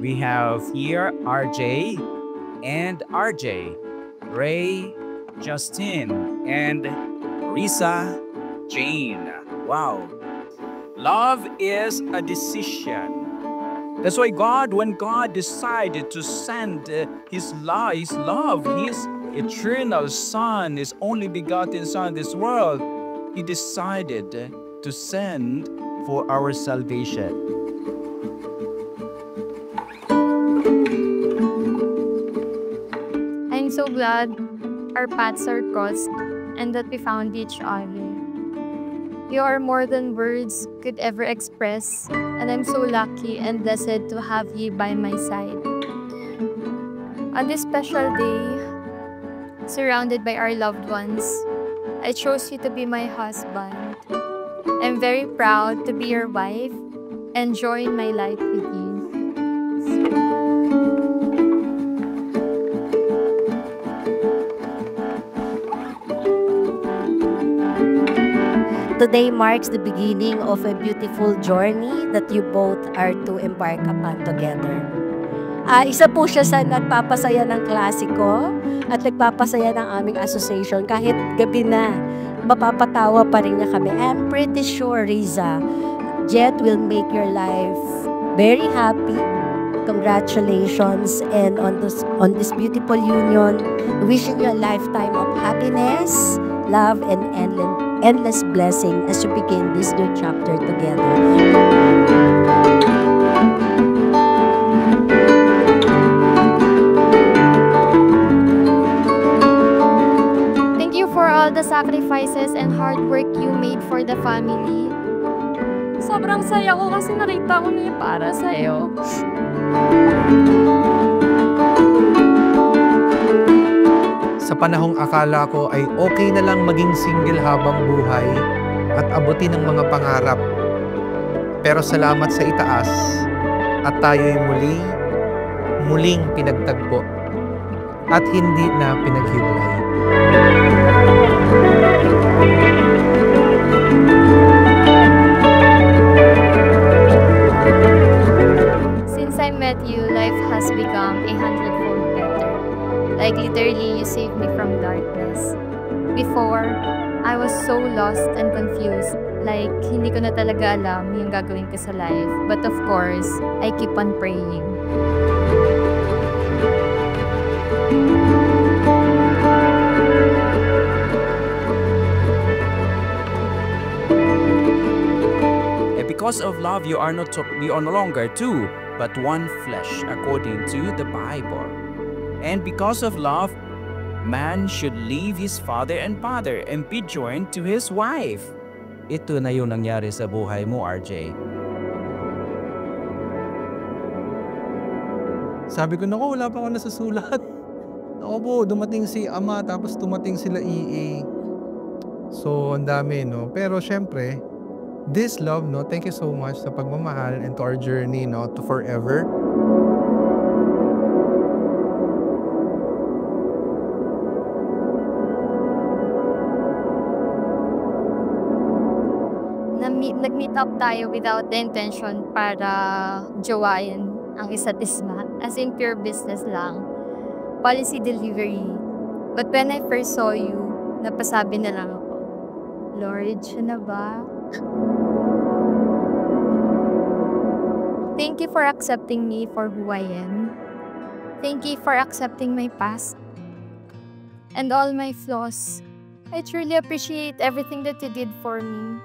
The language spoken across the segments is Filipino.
We have here RJ and RJ, Ray, Justin, and Risa Jane. Wow. Love is a decision. That's why when God decided to send His love, His eternal Son, His only begotten Son, this world, He decided to send for our salvation. I'm so glad our paths are crossed and that we found each other. You are more than words could ever express, and I'm so lucky and blessed to have you by my side. On this special day, surrounded by our loved ones, I chose you to be my husband. I'm very proud to be your wife and join my life with you. Today marks the beginning of a beautiful journey that you both are to embark upon together. Isa po siya sa nagpapasaya ng klasiko at nagpapasaya ng aming association kahit gabi na. Mapapatawa pa rin niya kami. I'm pretty sure, Riza, Jet will make your life very happy. Congratulations, and on this beautiful union, wishing you a lifetime of happiness, love, and endless blessing as you begin this new chapter together. Thank you for all the sacrifices and hard work you made for the family. Sobrang saya ko kasi nakita ko niya para sa'yo. Sa panahong akala ko ay okay na lang maging single habang buhay at abutin ang mga pangarap. Pero salamat sa itaas at tayo'y muling pinagtagpo at hindi na pinaghiwalay. Since I met you, life has become 100-fold better. Like literally, you saved me from darkness. Before, I was so lost and confused. Like, hindi ko na talaga alam yung gagawin ko sa life. But of course, I keep on praying. And because of love, you are no longer two, but one flesh, according to the Bible. And because of love, man should leave his father and mother and be joined to his wife. Ito na yung nangyari sa buhay mo, RJ. Sabi ko, naku, wala pa ako nasusulat. Naku po, dumating si Ama, tapos dumating sila EA. So, ang dami, no? Pero syempre, this love, no? Thank you so much sa pagmamahal and to our journey, no? To forever. Nag-meet up tayo without the intention para jowain ang isa't isa. As in pure business lang. Policy delivery. But when I first saw you, napasabi na lang ako, Lord, siya na ba? Thank you for accepting me for who I am. Thank you for accepting my past and all my flaws. I truly appreciate everything that you did for me.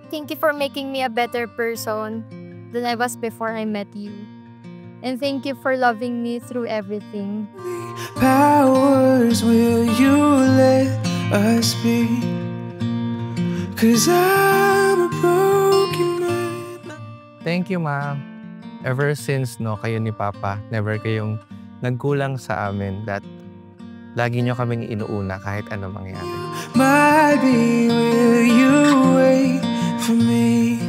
Thank you for making me a better person than I was before I met you. And thank you for loving me through everything. Powers, will you let us be? 'Cause I'm a broken man. Thank you, Ma. Ever since, no, kayo ni Papa, never kayong nagkulang sa amin that lagi nyo kaming inuuna kahit ano mangyari. Maybe will you wait for me?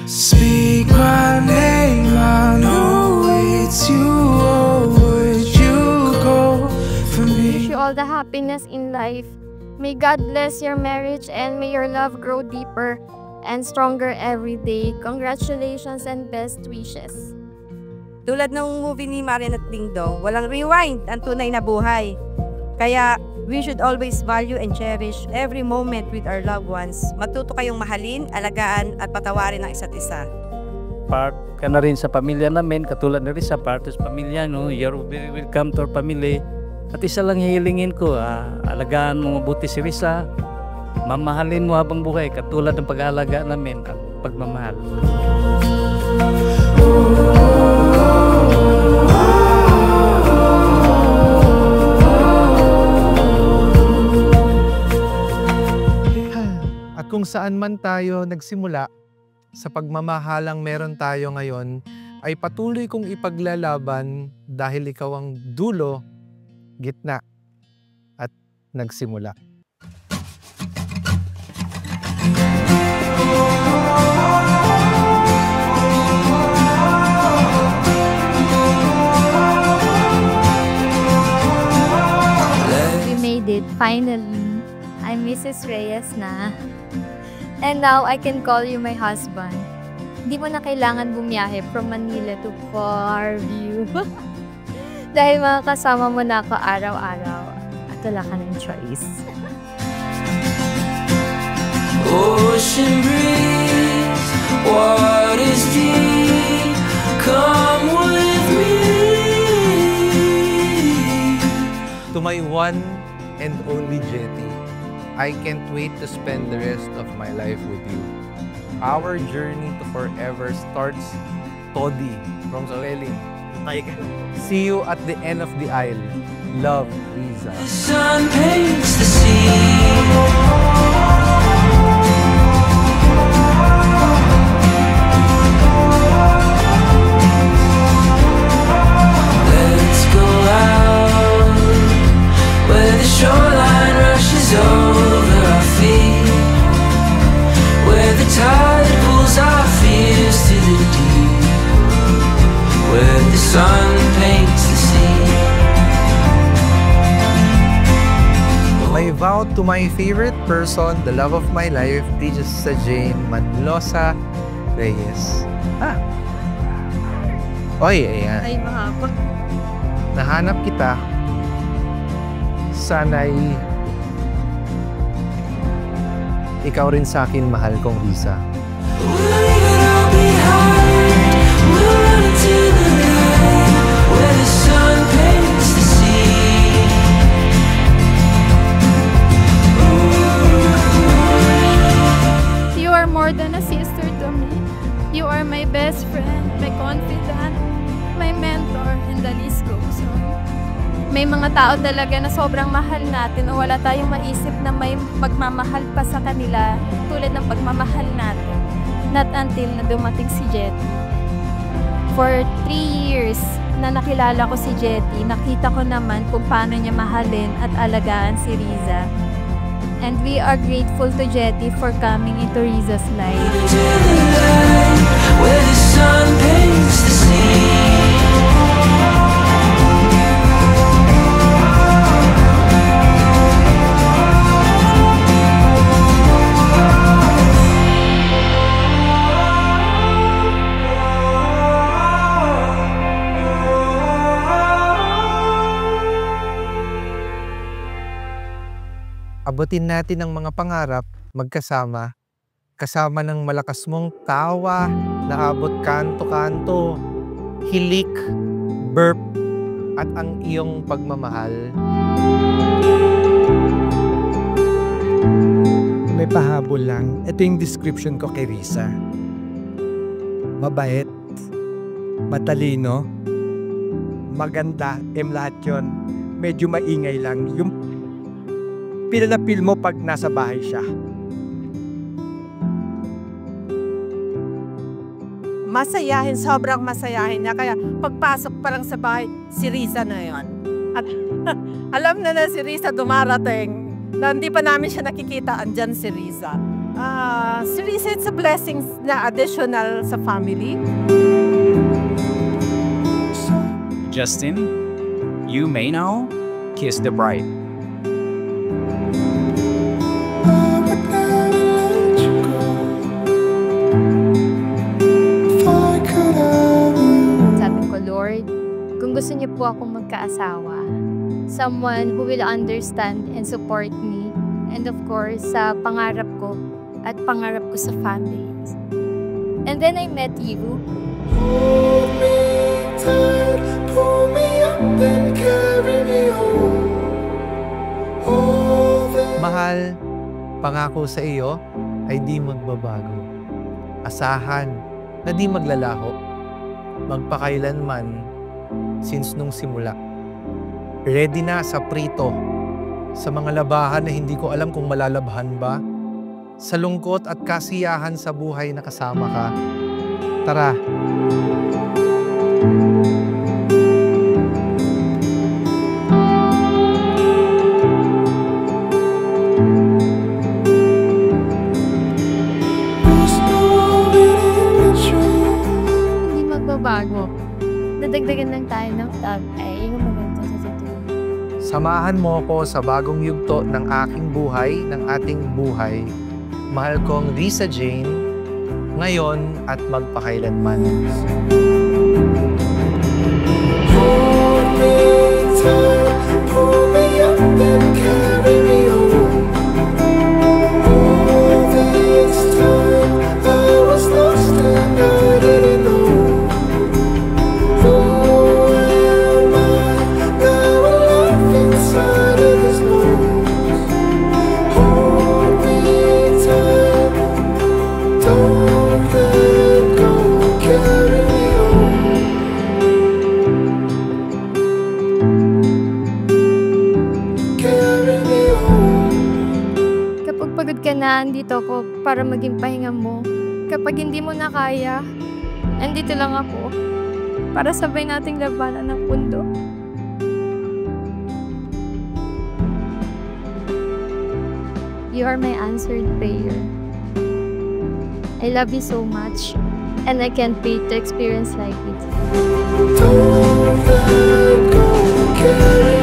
Speak my name, I know it's you. Oh, would you go for Wish me? you all the happiness in life. May God bless your marriage and may your love grow deeper. and stronger every day. Congratulations and best wishes. Tulad ng movie ni Marian at Dingdong, walang rewind ang tunay na buhay. Kaya, we should always value and cherish every moment with our loved ones. Matuto kayong mahalin, alagaan, at patawarin ang isa't isa. Part ka na rin sa pamilya namin, katulad na rin sa part sa pamilya, no? You're very welcome to our family. At isa lang hihilingin ko, alagaan mo mabuti si Risa, mamahalin mo habang buhay, katulad ng pag-aalaga namin at pagmamahal. At kung saan man tayo nagsimula, sa pagmamahalang meron tayo ngayon, ay patuloy kong ipaglalaban dahil ikaw ang dulo, gitna, at nagsimula. We made it, finally. I'm Mrs. Reyes na. And now, I can call you my husband. Hindi mo na kailangan bumiyahe from Manila to Fairview. Dahil makakasama mo na ako araw-araw. At wala ka ng choice. Ocean breeze, waters deep, come with me. To my one and only Jetty, I can't wait to spend the rest of my life with you. Our journey to forever starts Todi from Soleling. See you at the end of the aisle. Love, Riza. The sun paints the sea. Let's go out where the shoreline rushes over our feet, where the tide pulls our fears to the deep, where the sun paints the sea. My vow to my favorite person, the love of my life, teaches sa Jane Manlosa Reyes. Oy, ayan. Ay, mahaba. Nahanap kita. Sana'y ikaw rin sa akin, mahal kong Risa. We'll leave it all behind. We'll run into the night where the sun paints the sea. You are more than a sister to me. You are my best friend, my confidant, my mentor, and the list goes on. May mga tao talaga na sobrang mahal natin o wala tayong maisip na may pagmamahal pa sa kanila tulad ng pagmamahal natin. Not until na dumating si Jetty. For 3 years na nakilala ko si Jetty, nakita ko naman kung paano niya mahalin at alagaan si Riza. And we are grateful to Jetty for coming into Riza's life. To the night where the sun paints the sea. Abutin natin ang mga pangarap magkasama, kasama ng malakas mong tawa, naabot kanto-kanto, hilik, burp, at ang iyong pagmamahal. May pahabol lang. Ito yung description ko kay Risa. Mabait, matalino, maganda, lahat yun. Medyo maingay lang. Yung pila na feel mo pag nasa bahay siya. Masayahin, sobrang masayahin niya. Kaya pagpasok pa lang sa bahay, si Risa na yon. At alam na si Risa dumarating. Na hindi pa namin siya nakikita, andyan si Risa. Si Risa, it's a blessing na additional sa family. Justin, you may now kiss the bride. I would never let you go. kung gusto niyo po ako magkaasawa, someone who will understand and support me, and of course, sa pangarap ko at pangarap ko sa family. And then I met you. Hold me tight, pull me up and carry me home. Mahal, pangako sa iyo ay di magbabago. Asahan na di maglalaho, magpakailanman since nung simula. Ready na sa prito, sa mga labahan na hindi ko alam kung malalabhan ba, sa lungkot at kasiyahan sa buhay na kasama ka. Tara. Hindi magbabago. Dadagdagan lang tayo ng tag ay yung maganda sa totoo. Samahan mo ko sa bagong yugto ng aking buhay, ng ating buhay. Mahal kong Risa Jane, ngayon at magpakailanman. Hold me tight, pull me up and carry me home. All this time I was lost and I didn't know. Who am I now alive inside of this nose? Hold me tight, don't let go, carry me home. Carry me home. Kapag pagod ka na, andito ako para maging pahinga mo. Kapag hindi mo na kaya, andito lang ako para sabay nating labanan ng mundo. You are my answered prayer. I love you so much, and I can't wait to experience life with you. Don't let go, carry